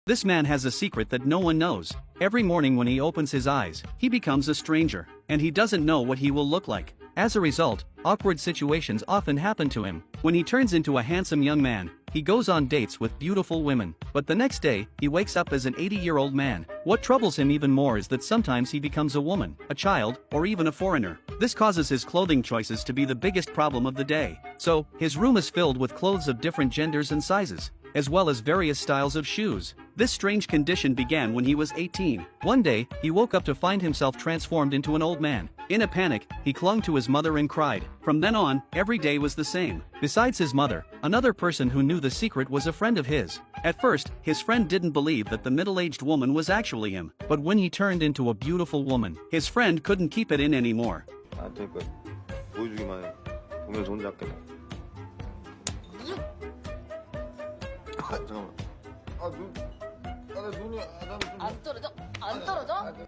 This man has a secret that no one knows. Every morning when he opens his eyes, he becomes a stranger, and he doesn't know what he will look like. As a result, awkward situations often happen to him. When he turns into a handsome young man, he goes on dates with beautiful women, but the next day, he wakes up as an 80-year-old man. What troubles him even more is that sometimes he becomes a woman, a child, or even a foreigner. This causes his clothing choices to be the biggest problem of the day. So, his room is filled with clothes of different genders and sizes, as well as various styles of shoes. This strange condition began when he was 18. One day, he woke up to find himself transformed into an old man. In a panic, he clung to his mother and cried. From then on, every day was the same. Besides his mother, another person who knew the secret was a friend of his. At first, his friend didn't believe that the middle-aged woman was actually him, but when he turned into a beautiful woman, his friend couldn't keep it in anymore. 그러니까 보여주기만 해. 보면서 혼자 할게. 잠깐만. 눈이 안 떨어져?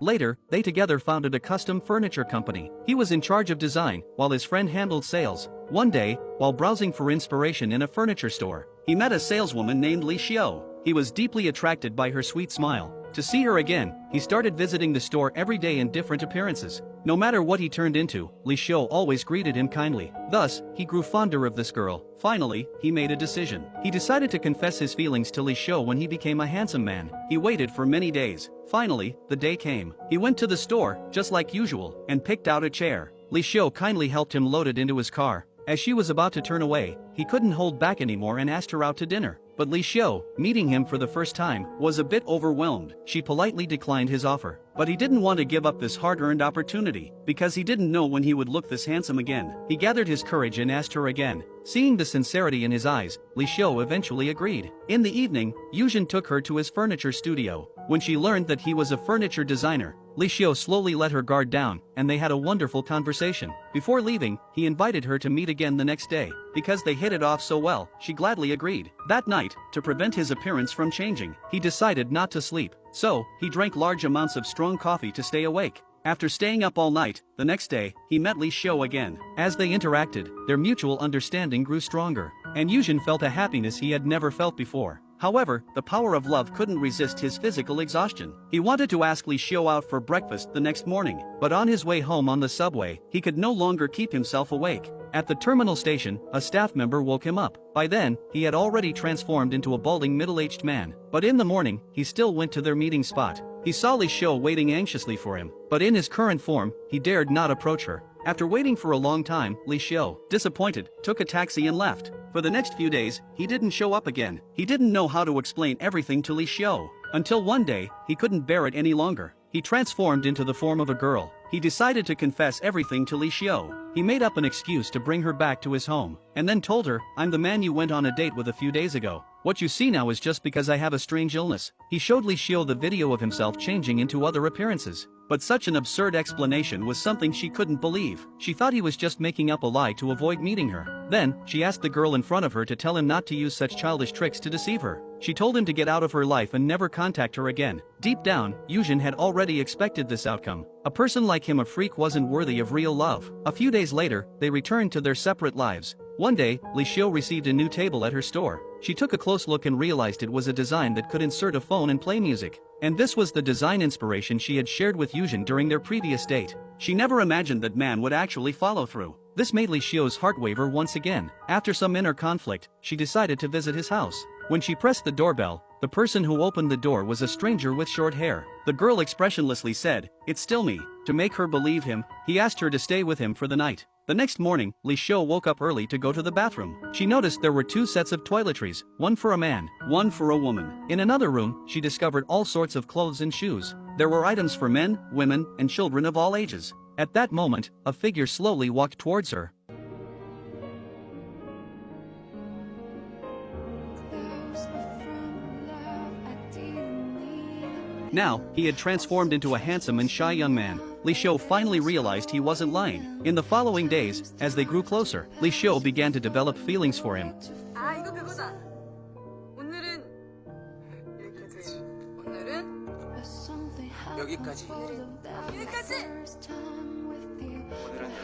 Later, they together founded a custom furniture company. He was in charge of design, while his friend handled sales. One day, while browsing for inspiration in a furniture store, he met a saleswoman named Li Xiao. He was deeply attracted by her sweet smile. To see her again, he started visiting the store every day in different appearances. No matter what he turned into, Li Xiao always greeted him kindly. Thus, he grew fonder of this girl. Finally, he made a decision. He decided to confess his feelings to Li Xiao when he became a handsome man. He waited for many days. Finally, the day came. He went to the store, just like usual, and picked out a chair. Li Xiao kindly helped him load it into his car. As she was about to turn away, he couldn't hold back anymore and asked her out to dinner. But Li Xiao, meeting him for the first time, was a bit overwhelmed. She politely declined his offer. But he didn't want to give up this hard-earned opportunity, because he didn't know when he would look this handsome again. He gathered his courage and asked her again. Seeing the sincerity in his eyes, Li Xiao eventually agreed. In the evening, Yuzhen took her to his furniture studio. When she learned that he was a furniture designer, Li Xiao slowly let her guard down, and they had a wonderful conversation. Before leaving, he invited her to meet again the next day. Because they hit it off so well, she gladly agreed. That night, to prevent his appearance from changing, he decided not to sleep. So, he drank large amounts of strong coffee to stay awake. After staying up all night, the next day, he met Li Xiao again. As they interacted, their mutual understanding grew stronger, and Yuzhen felt a happiness he had never felt before. However, the power of love couldn't resist his physical exhaustion. He wanted to ask Li Xiao out for breakfast the next morning, but on his way home on the subway, he could no longer keep himself awake. At the terminal station, a staff member woke him up. By then, he had already transformed into a balding middle-aged man. But in the morning, he still went to their meeting spot. He saw Li Xiao waiting anxiously for him, but in his current form, he dared not approach her. After waiting for a long time, Li Xiao, disappointed, took a taxi and left. For the next few days, he didn't show up again. He didn't know how to explain everything to Li Xiao. Until one day, he couldn't bear it any longer. He transformed into the form of a girl. He decided to confess everything to Li Xiao. He made up an excuse to bring her back to his home, and then told her, "I'm the man you went on a date with a few days ago. What you see now is just because I have a strange illness." He showed Li Xiao the video of himself changing into other appearances. But such an absurd explanation was something she couldn't believe. She thought he was just making up a lie to avoid meeting her. Then, she asked the girl in front of her to tell him not to use such childish tricks to deceive her. She told him to get out of her life and never contact her again. Deep down, Yuzhen had already expected this outcome. A person like him, a freak, wasn't worthy of real love. A few days later, they returned to their separate lives. One day, Li Xiao received a new table at her store. She took a close look and realized it was a design that could insert a phone and play music. And this was the design inspiration she had shared with Yuzhen during their previous date. She never imagined that man would actually follow through. This made Li Xiao's heart waver once again. After some inner conflict, she decided to visit his house. When she pressed the doorbell, the person who opened the door was a stranger with short hair. The girl expressionlessly said, "It's still me." To make her believe him, he asked her to stay with him for the night. The next morning, Li Xiao woke up early to go to the bathroom. She noticed there were two sets of toiletries, one for a man, one for a woman. In another room, she discovered all sorts of clothes and shoes. There were items for men, women, and children of all ages. At that moment, a figure slowly walked towards her. Now, he had transformed into a handsome and shy young man. Li Xiao finally realized he wasn't lying. In the following days, as they grew closer, Li Xiao began to develop feelings for him. 아, 이거 그거다. 오늘은 여기까지. 여기까지.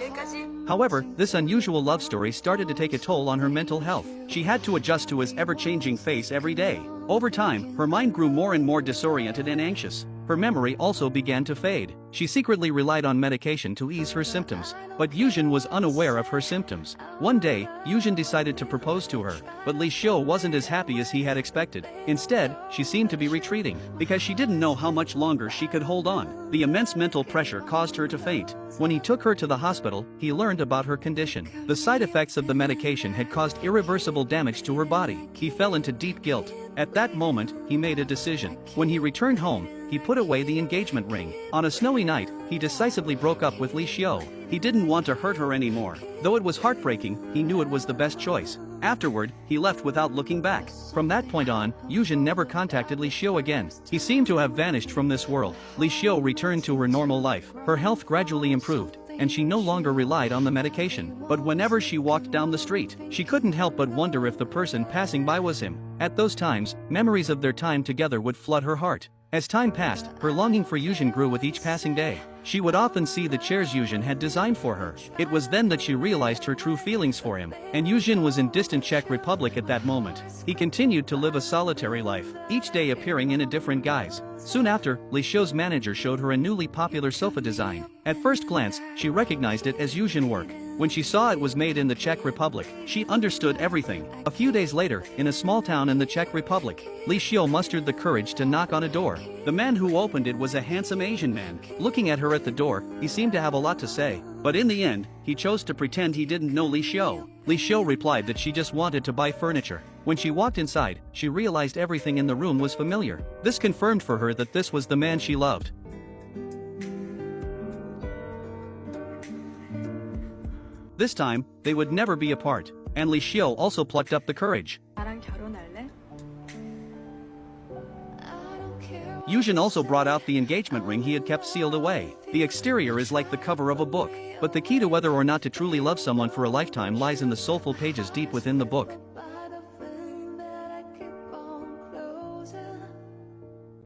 여기까지. However, this unusual love story started to take a toll on her mental health. She had to adjust to his ever-changing face every day. Over time, her mind grew more and more disoriented and anxious. Her memory also began to fade. She secretly relied on medication to ease her symptoms, but Yujin was unaware of her symptoms. One day, Yujin decided to propose to her, but Li Xiu wasn't as happy as he had expected. Instead, she seemed to be retreating, because she didn't know how much longer she could hold on. The immense mental pressure caused her to faint. When he took her to the hospital, he learned about her condition. The side effects of the medication had caused irreversible damage to her body. He fell into deep guilt. At that moment, he made a decision. When he returned home, he put away the engagement ring. On a snowy night, he decisively broke up with Li Xiu. He didn't want to hurt her anymore. Though it was heartbreaking, he knew it was the best choice. Afterward, he left without looking back. From that point on, Yujin never contacted Li Xiu again. He seemed to have vanished from this world. Li Xiu returned to her normal life. Her health gradually improved, and she no longer relied on the medication. But whenever she walked down the street, she couldn't help but wonder if the person passing by was him. At those times, memories of their time together would flood her heart. As time passed, her longing for Yujin grew with each passing day. She would often see the chairs Yujin had designed for her. It was then that she realized her true feelings for him. And Yujin was in distant Czech Republic at that moment. He continued to live a solitary life, each day appearing in a different guise. Soon after, Li Xiu's manager showed her a newly popular sofa design. At first glance, she recognized it as Yujin work. When she saw it was made in the Czech Republic, she understood everything. A few days later, in a small town in the Czech Republic, Li Xiu mustered the courage to knock on a door. The man who opened it was a handsome Asian man. Looking at her at the door, he seemed to have a lot to say. But in the end, he chose to pretend he didn't know Li Xiu. Li Xiu replied that she just wanted to buy furniture. When she walked inside, she realized everything in the room was familiar. This confirmed for her that this was the man she loved. This time, they would never be apart, and Li Xiu also plucked up the courage. 나랑 결혼할래? Yujin also brought out the engagement ring he had kept sealed away. The exterior is like the cover of a book, but the key to whether or not to truly love someone for a lifetime lies in the soulful pages deep within the book.